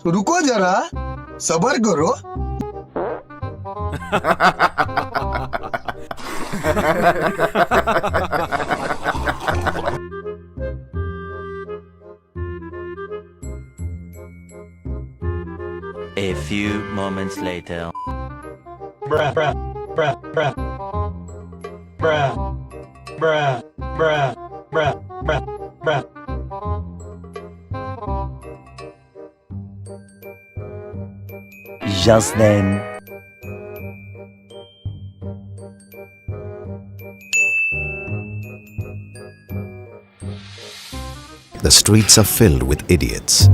रुको जरा, सबर करो। A few moments later. Bruh, bruh, bruh, bruh. Bruh, bruh, bruh, bruh, bruh, bruh. Just then. The streets are filled with idiots.